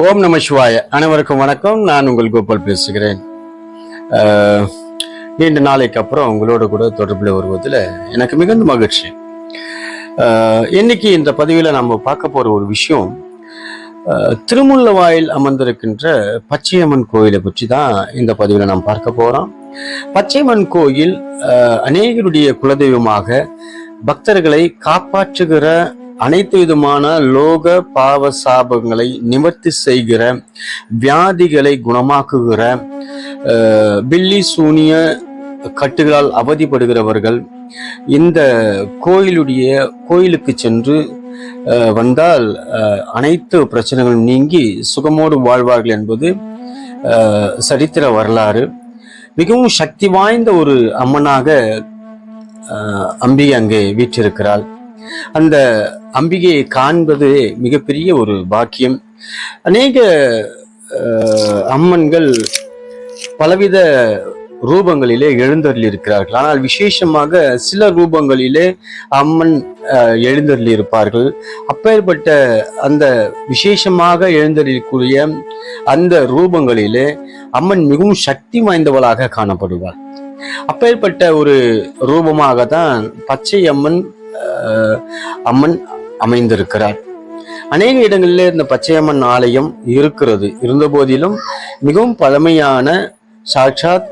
ஓம் நம சிவாய. அனைவருக்கும் வணக்கம். நான் உங்கள் கோபால் பேசுகிறேன். நீண்ட நாளைக்கு அப்புறம் உங்களோட கூட தொடர்பில் வருவதில் எனக்கு மிகுந்த மகிழ்ச்சி. இன்னைக்கு இந்த பதிவில் நம்ம பார்க்க போற ஒரு விஷயம், திருமுல்லவாயில் அமர்ந்திருக்கின்ற பச்சையம்மன் கோயிலை பற்றி தான் இந்த பதிவில் நாம் பார்க்க போறோம். பச்சையம்மன் கோயில் அநேகருடைய குலதெய்வமாக, பக்தர்களை காப்பாற்றுகிற, அனைத்து விதமான லோக பாவ சாபங்களை நிவர்த்தி செய்கிற, வியாதிகளை குணமாக்குகிற, பில்லி சூனிய கட்டுகளால் அவதிப்படுகிறவர்கள் இந்த கோயிலுக்கு சென்று வந்தால் அனைத்து பிரச்சனைகளும் நீங்கி சுகமோடு வாழ்வார்கள் என்பது சரித்திர வரலாறு. மிகவும் சக்தி வாய்ந்த ஒரு அம்மனாக அம்பிகை அங்கே வீற்றிருக்கிறாள். அந்த அம்பிகையை காண்பது மிகப்பெரிய ஒரு பாக்கியம். அநேக அம்மன்கள் பலவித ரூபங்களிலே எழுந்தருளி இருக்கிறார்கள். ஆனால் விசேஷமாக சில ரூபங்களிலே அம்மன் எழுந்தருளி இருப்பார்கள். அப்பேற்பட்ட அந்த விசேஷமாக எழுந்தருளிக்கூடிய அந்த ரூபங்களிலே அம்மன் மிகவும் சக்தி வாய்ந்தவளாக காணப்படுவாள். அப்பேற்பட்ட ஒரு ரூபமாக தான் பச்சை அம்மன் அமைந்திருக்கிறார். அநேக இடங்களிலே இந்த பச்சையம்மன் ஆலயம் இருந்த போதிலும் மிகவும் பழமையான, சாட்சாத்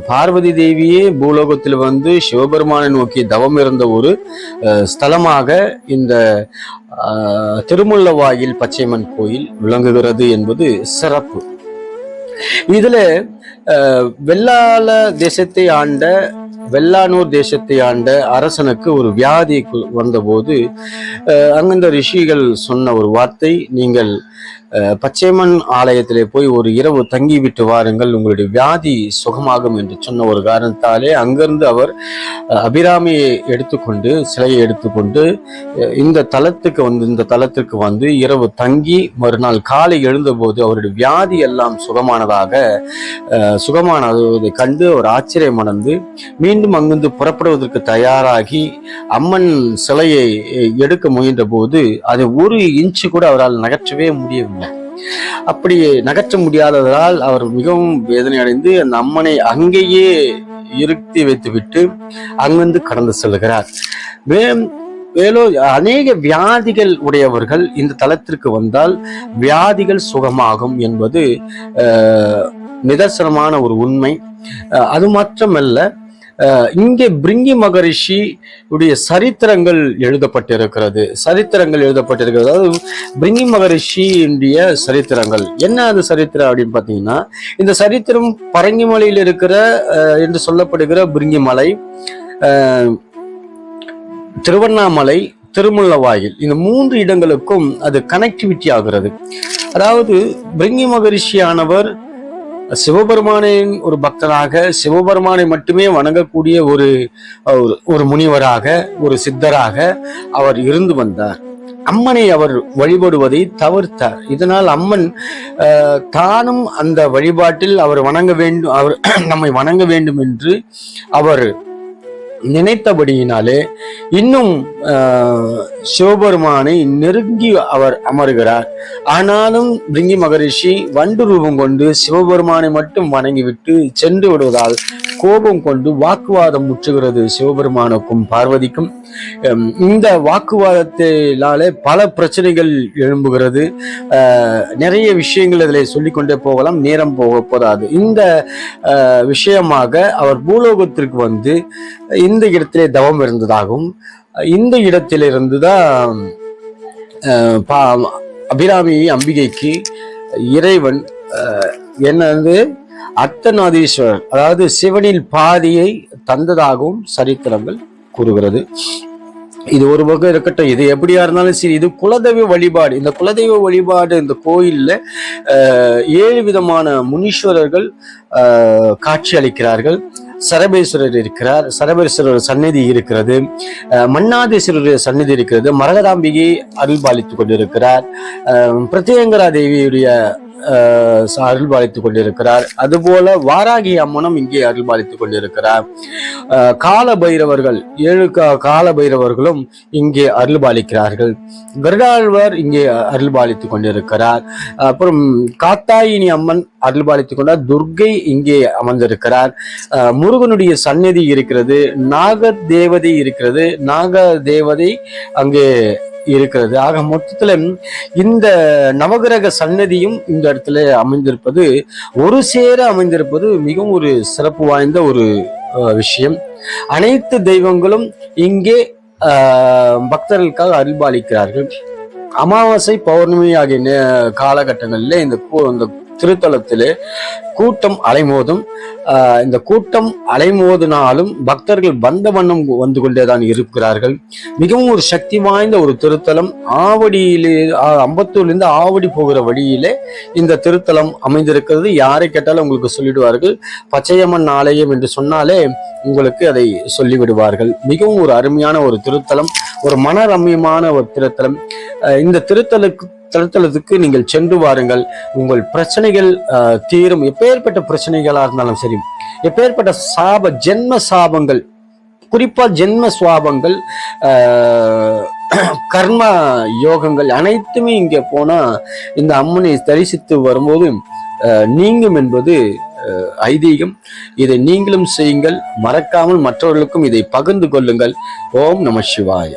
பார்வதி தேவியே பூலோகத்தில் வந்து சிவபெருமானை நோக்கி தவம் இருந்த ஒரு ஸ்தலமாக இந்த திருமுல்லவாயில் பச்சையம்மன் கோயில் விளங்குகிறது என்பது சிறப்பு. இதுல வெள்ளானூர் தேசத்தை ஆண்ட அரசனுக்கு ஒரு வியாதி வந்தபோது அங்கிருந்த ரிஷிகள் சொன்ன ஒரு வார்த்தை, நீங்கள் பச்சையம்மன் ஆலயத்திலே போய் ஒரு இரவு தங்கி விட்டு வாருங்கள், உங்களுடைய வியாதி சுகமாகும் என்று சொன்ன ஒரு காரணத்தாலே அங்கிருந்து அவர் அபிராமியை சிலையை எடுத்துக்கொண்டு இந்த தலத்திற்கு வந்து இரவு தங்கி மறுநாள் காலை எழுந்தபோது அவருடைய வியாதி எல்லாம் சுகமானதை கண்டு அவர் ஆச்சரியம் அடைந்து மீண்டும் அங்கிருந்து புறப்படுவதற்கு தயாராகி அம்மன் சிலையை எடுக்க முயன்ற போது அதை ஒரு இன்ச்சு கூட அவரால் நகற்றவே முடியவில்லை. அப்படி நகற்ற முடியாததால் அவர் மிகவும் வேதனை அடைந்து அந்த அம்மனை அங்கேயே இருத்தி வைத்துவிட்டு அங்கிருந்து கடந்து செல்கிறார். மேலும் அநேக வியாதிகள் உடையவர்கள் இந்த தலத்திற்கு வந்தால் வியாதிகள் சுகமாகும் என்பது நிதர்சனமான ஒரு உண்மை. அது மாத்திரமல்ல, இங்கே பிரிங்கி மகரிஷி உடைய சரித்திரங்கள் எழுதப்பட்டிருக்கிறது. அதாவது பிரிங்கி மகரிஷியுடைய சரித்திரங்கள் என்ன? அது சரித்திரம் அப்படின்னு பார்த்தீங்கன்னா, இந்த சரித்திரம் பரங்கிமலையில் இருக்கிற என்று சொல்லப்படுகிற பிரிங்கி மலை, திருவண்ணாமலை, திருமுல்லவாயில், இந்த 3 இடங்களுக்கும் அது கனெக்டிவிட்டி ஆகிறது. அதாவது பிரிங்கி மகரிஷியானவர் சிவபெருமானின் ஒரு பக்தராக, சிவபெருமானை மட்டுமே வணங்கக்கூடிய ஒரு முனிவராக, ஒரு சித்தராக அவர் இருந்து வந்தார். அம்மனை அவர் வழிபடுவதை தவிர்த்தார். இதனால் அம்மன் தானும் அந்த வழிபாட்டில் அவர் நம்மை வணங்க வேண்டும் என்று அவர் நினைத்தபடியினாலே இன்னும் சிவபெருமானை நெருங்கி அவர் அமர்கிறார். ஆனாலும் பிரிங்கி மகரிஷி வண்டு ரூபம் கொண்டு சிவபெருமானை மட்டும் வணங்கிவிட்டு சென்று விடுவதால் கோபம் கொண்டு வாக்குவாதம் முற்றுகிறது சிவபெருமானுக்கும் பார்வதிக்கும். இந்த வாக்குவாதத்தினாலே பல பிரச்சனைகள் எழும்புகிறது. நிறைய விஷயங்கள் இதில் சொல்லிக்கொண்டே போகலாம், நேரம் போதாது. இந்த விஷயமாக அவர் பூலோகத்திற்கு வந்து இந்த இடத்திலே தவம் இருந்ததாகவும், இந்த இடத்திலிருந்துதான் அபிராமி அம்பிகைக்கு இறைவன் என்னது அர்த்தநாதீஸ்வரர், அதாவது சிவனில் பாதியை தந்ததாகவும் சரித்திரங்கள் கூறுகிறது. இது ஒரு பக்கம் இருக்கட்டும். இது எப்படியா இருந்தாலும் சரி, இது குலதெய்வ வழிபாடு. இந்த குலதெய்வ வழிபாடு இந்த கோயில்ல 7 விதமான முனீஸ்வரர்கள் காட்சி அளிக்கிறார்கள். சரபேஸ்வரர் இருக்கிறார், சரபேஸ்வரர் சந்நிதி இருக்கிறது, மன்னாதேஸ்வரருடைய சந்நிதி இருக்கிறது, மரகதாம்பிகை அருள் பாலித்துக் கொண்டிருக்கிறார், பிரத்யங்கரா தேவியுடைய அருள்பாலித்துக் கொண்டிருக்கிறார். அதுபோல வாராகி அம்மனும் இங்கே அருள்பாலித்துக் கொண்டிருக்கிறார். கால பைரவர்கள் 7 கால பைரவர்களும் இங்கே அருள்பாலிக்கிறார்கள். கருடாழ்வார் இங்கே அருள்பாலித்துக் கொண்டிருக்கிறார். அப்புறம் காத்தாயினி அம்மன் அருள்பாலித்துக் கொண்டார். துர்க்கை இங்கே அமர்ந்திருக்கிறார். முருகனுடைய சந்நிதி இருக்கிறது. நாக தேவதை இருக்கிறது. நாக தேவதை அங்கே இருக்கிறது. ஆக மொத்தத்துல இந்த நவகிரக சன்னதியும் இந்த இடத்துல அமைந்திருப்பது, ஒரு சேர அமைந்திருப்பது மிகவும் ஒரு சிறப்பு வாய்ந்த ஒரு விஷயம். அனைத்து தெய்வங்களும் இங்கே பக்தர்களுக்காக அருள்பாலிக்கிறார்கள். அமாவாசை பௌர்ணமி ஆகிய காலகட்டங்களில் இந்த திருத்தலத்திலே கூட்டம் அலைமோதும். இந்த கூட்டம் அலைமோதினாலும் பக்தர்கள் வந்த வண்ணம் வந்து கொண்டேதான் இருக்கிறார்கள். மிகவும் ஒரு சக்தி வாய்ந்த ஒரு திருத்தலம். ஆவடியிலே அம்பத்தூர்லேருந்து ஆவடி போகிற வழியிலே இந்த திருத்தலம் அமைந்திருக்கிறது. யாரை கேட்டாலும் உங்களுக்கு சொல்லிடுவார்கள். பச்சையம்மன் ஆலயம் என்று சொன்னாலே உங்களுக்கு அதை சொல்லிவிடுவார்கள். மிகவும் ஒரு அருமையான ஒரு திருத்தலம், ஒரு மனரம்யமான ஒரு திருத்தலம். இந்த திருத்தலத்துக்கு நீங்கள் சென்று வாருங்கள். உங்கள் பிரச்சனைகள் தீரும். எப்பேற்பட்ட பிரச்சனைகளா இருந்தாலும் சரி, எப்பேற்பட்ட ஜென்ம சாபங்கள், குறிப்பா ஜென்ம சுவாபங்கள், கர்ம யோகங்கள் அனைத்துமே இங்கே போனா இந்த அம்மனை தரிசித்து வரும்போது நீங்கும் என்பது ஐதீகம். இதை நீங்களும் செய்யுங்கள். மறக்காமல் மற்றவர்களுக்கும் இதை பகிர்ந்து கொள்ளுங்கள். ஓம் நம சிவாய.